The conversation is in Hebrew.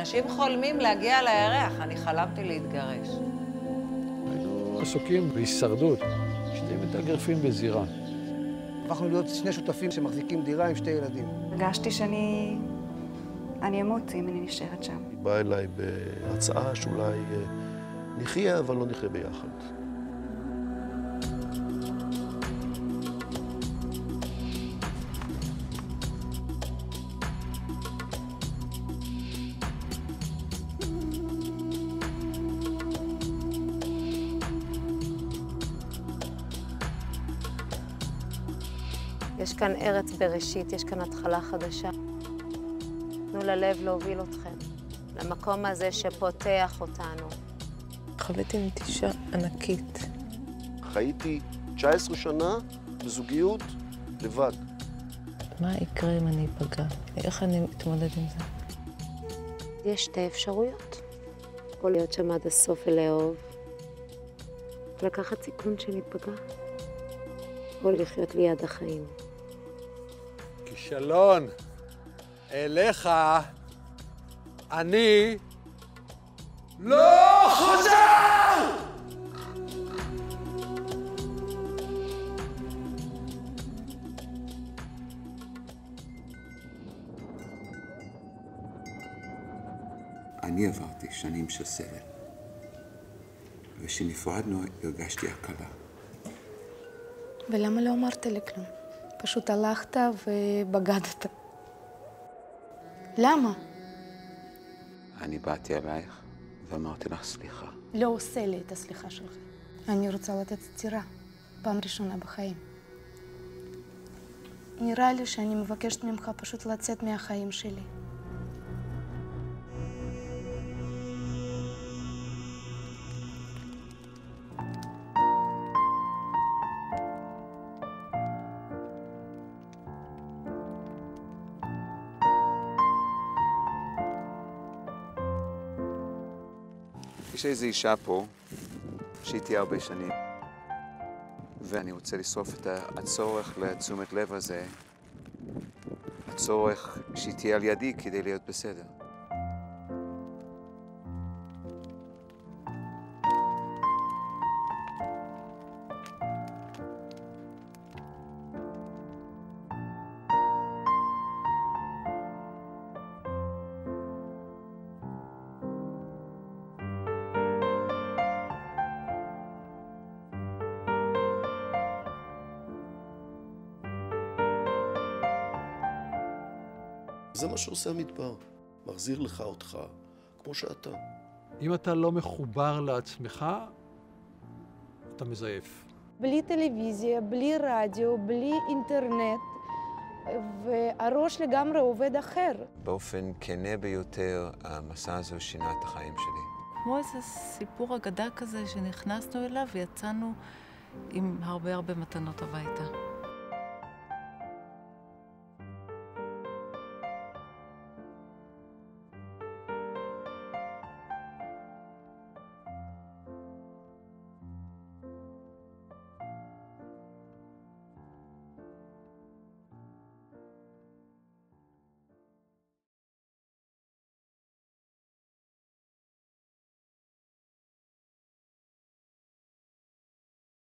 אנשים חולמים להגיע לירח, אני חלמתי להתגרש. היינו עסוקים בהישרדות, שתי מתאגרפים בזירה. הפכנו להיות שני שותפים שמחזיקים דירה עם שתי ילדים. הרגשתי שאני אמות אם אני נשארת שם. היא באה אליי בהצעה שאולי נחיה, אבל לא נחיה ביחד. יש כאן ארץ בראשית, יש כאן התחלה חדשה. תנו ללב להוביל אתכם, למקום הזה שפותח אותנו. חוויתי נטישה ענקית. חייתי 19 שנה בזוגיות לבד. מה יקרה אם אני אפגע? איך אני אתמודד עם זה? יש שתי אפשרויות. יכול להיות שם עד הסוף ולאהוב, לקחת סיכון שניפגע, או לחיות ליד החיים. כישלון, אליך, אני לא חוזר! אני עברתי שנים של סבל, וכשנפרדנו הרגשתי הקלה. ולמה לא אמרת לי כלום? פשוט הלכת ובגדת. למה? אני באתי אלייך ואמרתי לך סליחה. לא עושה לי את הסליחה שלך. אני רוצה לתת סתירה, פעם ראשונה בחיים. נראה לי שאני מבקשת ממך פשוט לצאת מהחיים שלי. יש איזו אישה פה, שהיא תהיה הרבה שנים, ואני רוצה לשרוף את הצורך לתשומת לב הזה, הצורך שהיא תהיה על ידי כדי להיות בסדר. זה מה שעושה המדבר, מחזיר לך אותך כמו שאתה. אם אתה לא מחובר לעצמך, אתה מזייף. בלי טלוויזיה, בלי רדיו, בלי אינטרנט, והראש לגמרי עובד אחר. באופן כנה ביותר, המסע הזה שינה את החיים שלי. כמו איזה סיפור אגדה כזה שנכנסנו אליו ויצאנו עם הרבה מתנות הביתה.